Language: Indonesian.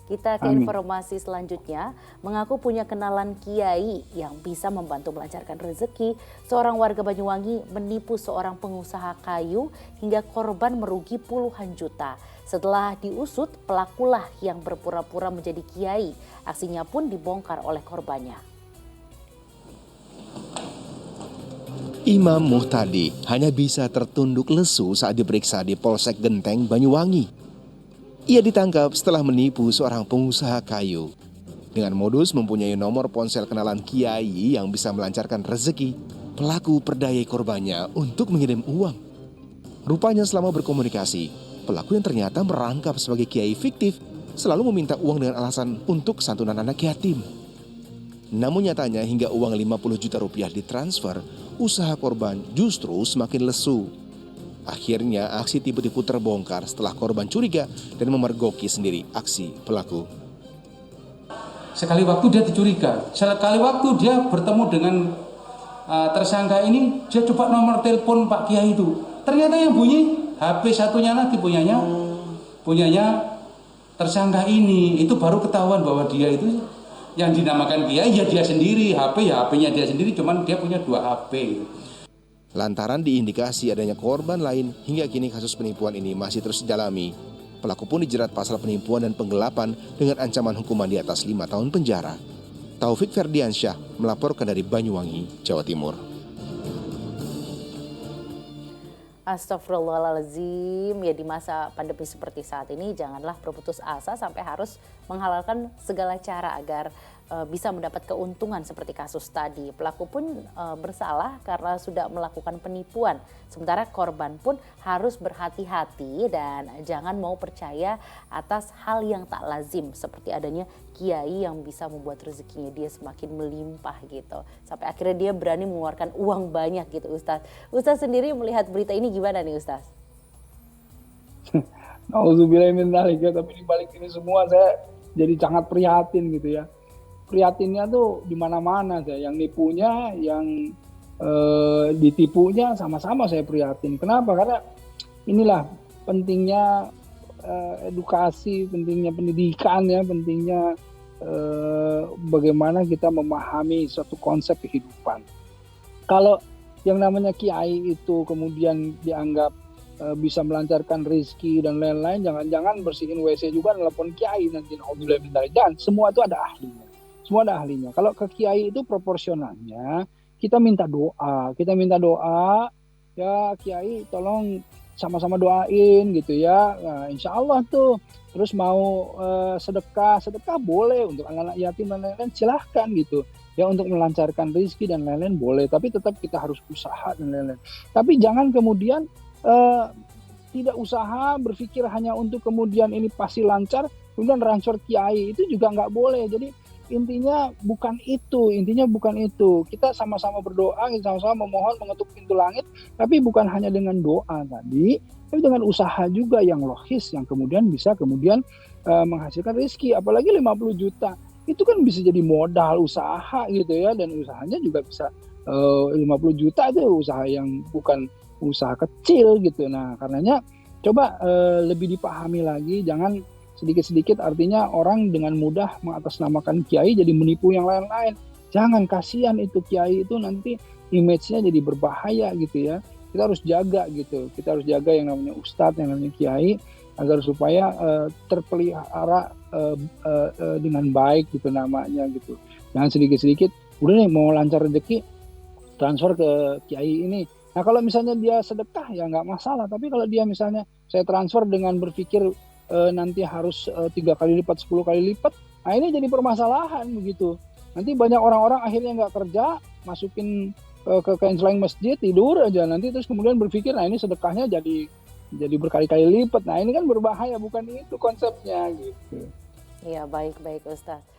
Kita ke Amin. informasi selanjutnya, mengaku punya kenalan kiai yang bisa membantu melancarkan rezeki. Seorang warga Banyuwangi menipu seorang pengusaha kayu hingga korban merugi puluhan juta. Setelah diusut, pelakulah yang berpura-pura menjadi kiai. Aksinya pun dibongkar oleh korbannya. Imam Muhtadi hanya bisa tertunduk lesu saat diperiksa di Polsek Genteng, Banyuwangi. Ia ditangkap setelah menipu seorang pengusaha kayu. Dengan modus mempunyai nomor ponsel kenalan kiai yang bisa melancarkan rezeki, pelaku perdayai korbannya untuk mengirim uang. Rupanya selama berkomunikasi, pelaku yang ternyata merangkap sebagai kiai fiktif selalu meminta uang dengan alasan untuk santunan anak yatim. Namun nyatanya hingga uang 50 juta rupiah ditransfer, usaha korban justru semakin lesu. Akhirnya aksi tipu-tipu terbongkar setelah korban curiga dan memergoki sendiri aksi pelaku. Sekali waktu dia dicuriga, sekali waktu dia bertemu dengan tersangka ini, dia coba nomor telepon Pak Kiai itu. Ternyata yang bunyi HP satunya lagi punyanya tersangka ini. Itu baru ketahuan bahwa dia itu yang dinamakan Kiai ya dia sendiri, HP ya HP-nya dia sendiri, cuman dia punya 2 HP. Lantaran diindikasi adanya korban lain, hingga kini kasus penipuan ini masih terus didalami. Pelaku pun dijerat pasal penipuan dan penggelapan dengan ancaman hukuman di atas 5 tahun penjara. Taufik Ferdiansyah melaporkan dari Banyuwangi, Jawa Timur. Astagfirullahaladzim, ya di masa pandemi seperti saat ini janganlah berputus asa sampai harus menghalalkan segala cara agar bisa mendapat keuntungan seperti kasus tadi. Pelaku pun bersalah karena sudah melakukan penipuan. Sementara korban pun harus berhati-hati dan jangan mau percaya atas hal yang tak lazim seperti adanya kiai yang bisa membuat rezekinya dia semakin melimpah gitu. Sampai akhirnya dia berani mengeluarkan uang banyak gitu Ustadz. Ustadz sendiri melihat berita ini gimana nih Ustadz? Nauzubillahimindzalik, tapi di balik ini semua saya jadi sangat prihatin gitu ya. Prihatinnya tuh di mana-mana saya, yang nipunya, yang ditipunya sama-sama saya prihatin. Kenapa? Karena inilah pentingnya edukasi, pentingnya pendidikan ya, pentingnya bagaimana kita memahami suatu konsep kehidupan. Kalau yang namanya kiai itu kemudian dianggap bisa melancarkan rezeki dan lain-lain, jangan-jangan bersihin WC juga nelpon kiai nanti, naudzubillah min dzalik. Dan semua itu ada ahlinya. Semua ada ahlinya. Kalau ke kiai itu proporsionalnya kita minta doa, ya kiai tolong sama-sama doain gitu ya. Nah, insya Allah tuh. Terus mau sedekah boleh, untuk anak-anak yatim dan lain-lain silahkan gitu. Ya untuk melancarkan rezeki dan lain-lain boleh, tapi tetap kita harus usaha dan lain-lain. Tapi jangan kemudian tidak usaha, berpikir hanya untuk kemudian ini pasti lancar, kemudian transfer kiai, itu juga nggak boleh. Jadi intinya bukan itu. Kita sama-sama berdoa, kita sama-sama memohon mengetuk pintu langit, tapi bukan hanya dengan doa tadi, tapi dengan usaha juga yang logis, yang kemudian bisa menghasilkan rezeki. Apalagi 50 juta, itu kan bisa jadi modal usaha gitu ya, dan usahanya juga bisa 50 juta itu usaha yang bukan usaha kecil gitu. Nah karenanya coba lebih dipahami lagi, jangan sedikit-sedikit artinya orang dengan mudah mengatasnamakan kiai jadi menipu yang lain-lain. Jangan, kasihan itu kiai itu nanti image-nya jadi berbahaya gitu ya. Kita harus jaga gitu, kita harus jaga yang namanya ustadz, yang namanya kiai, agar supaya terpelihara dengan baik gitu namanya gitu. Jangan sedikit-sedikit, udah nih mau lancar rezeki, transfer ke kiai ini. Nah kalau misalnya dia sedekah ya nggak masalah, tapi kalau dia misalnya saya transfer dengan berpikir nanti harus 3 kali lipat, 10 kali lipat, nah ini jadi permasalahan begitu. Nanti banyak orang-orang akhirnya nggak kerja, masukin ke canceling masjid, tidur aja nanti, terus kemudian berpikir nah ini sedekahnya jadi berkali-kali lipat. Nah ini kan berbahaya, bukan itu konsepnya gitu. Iya baik Ustadz.